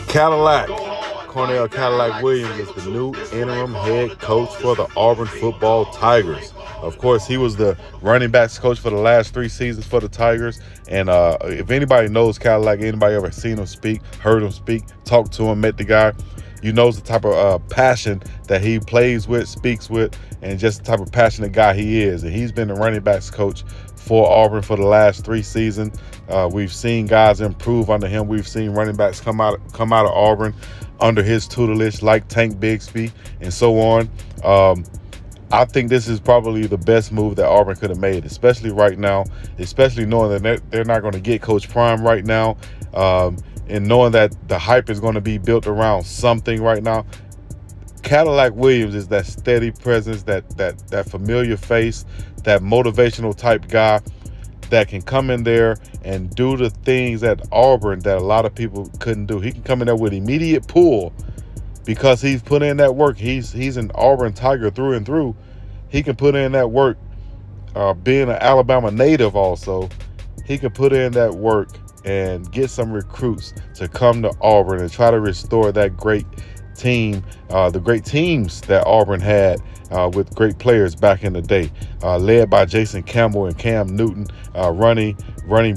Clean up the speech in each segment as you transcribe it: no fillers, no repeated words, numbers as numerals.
Cadillac. Carnell Cadillac Williams is the new interim head coach for the Auburn football Tigers. Of course, he was the running backs coach for the last 3 seasons for the Tigers. And if anybody knows Cadillac, anybody ever seen him speak, heard him speak, talked to him, met the guy, you know the type of passion that he plays with, speaks with, and just the type of passionate guy he is. And he's been the running backs coach for Auburn for the last 3 seasons. We've seen guys improve under him. We've seen running backs come out of Auburn under his tutelage, like Tank Bigsby and so on. I think this is probably the best move that Auburn could have made, especially right now, especially knowing that they're not going to get Coach Prime right now, and knowing that the hype is going to be built around something right now. Cadillac Williams is that steady presence, that familiar face, that motivational type guy that can come in there and do the things at Auburn that a lot of people couldn't do. He can come in there with immediate pull because he's put in that work. He's an Auburn Tiger through and through. He can put in that work. Being an Alabama native also, he can put in that work and get some recruits to come to Auburn and try to restore that great team, the great teams that Auburn had with great players back in the day, led by Jason Campbell and Cam Newton, running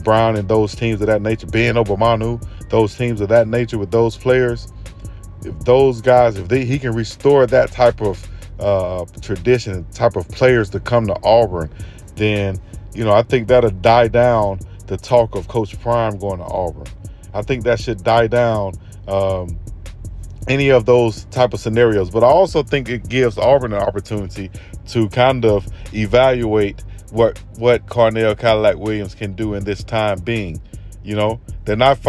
Brown and those teams of that nature, Ben Obamanu, those teams of that nature with those players. If those guys, he can restore that type of tradition, type of players to come to Auburn, then, you know, I think that'll die down the talk of Coach Prime going to Auburn. I think that should die down any of those type of scenarios. But I also think it gives Auburn an opportunity to kind of evaluate what Carnell Cadillac Williams can do in this time being. You know, they're not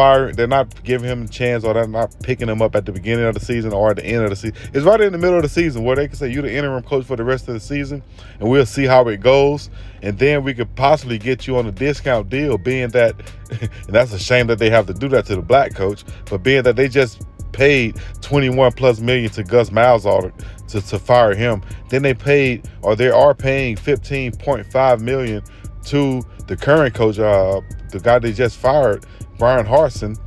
giving him a chance, or they're not picking him up at the beginning of the season or at the end of the season. It's right in the middle of the season where they can say, you're the interim coach for the rest of the season, and we'll see how it goes. And then we could possibly get you on a discount deal, being that, and that's a shame that they have to do that to the black coach, but being that they just paid $21+ million to Gus Malzahn to fire him. Then they paid, or they are paying $15.5 million to the current coach, the guy they just fired, Bryan Harsin,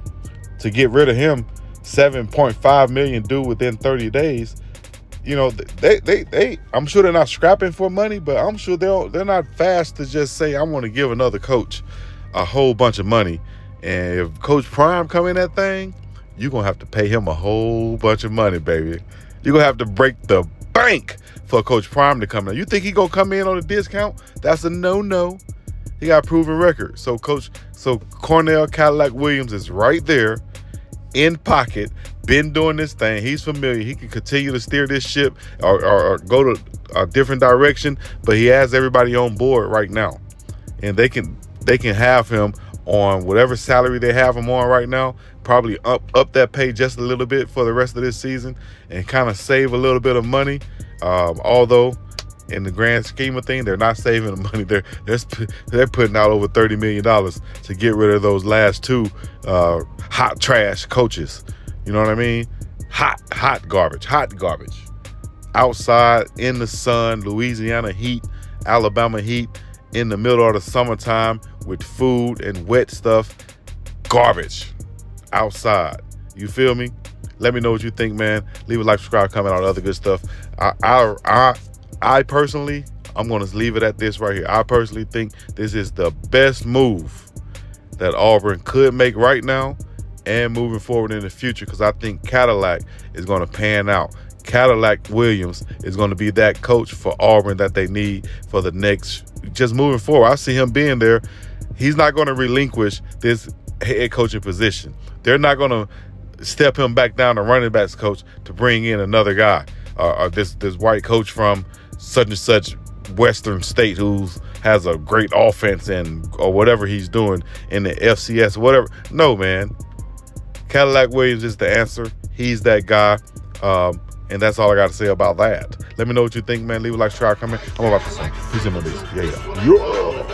to get rid of him. $7.5 million due within 30 days. You know, they I'm sure they're not scrapping for money, but I'm sure they're not fast to just say, I want to give another coach a whole bunch of money. And if Coach Prime come in that thing, you're going to have to pay him a whole bunch of money, baby. You're going to have to break the bank for Coach Prime to come in. You think he going to come in on a discount? That's a no-no. He got a proven record. So Carnell Cadillac Williams is right there in pocket, been doing this thing. He's familiar. He can continue to steer this ship or go to a different direction, but he has everybody on board right now. And they can have him on whatever salary they have him on right now, probably up that pay just a little bit for the rest of this season and kind of save a little bit of money. Although in the grand scheme of things, they're not saving the money. They're putting out over $30 million to get rid of those last 2 hot trash coaches. You know what I mean? Hot garbage. Outside in the sun, Louisiana heat, Alabama heat, in the middle of the summertime with food and wet stuff. Garbage outside. You feel me? Let me know what you think, man. Leave a like, subscribe, comment, all the other good stuff. I personally, I'm going to leave it at this right here. I personally think this is the best move that Auburn could make right now and moving forward in the future, because I think Cadillac is going to pan out. Cadillac Williams is going to be that coach for Auburn that they need for the next, just moving forward. I see him being there. He's not going to relinquish this head coaching position. They're not going to step him back down to running backs coach to bring in another guy, or this white coach from such and such Western state who has a great offense or whatever he's doing in the FCS, whatever. No, man. Cadillac Williams is the answer. He's that guy. And that's all I got to say about that. Let me know what you think, man. Leave a like, subscribe, comment. I'm about to say, peace in my beast. Yeah.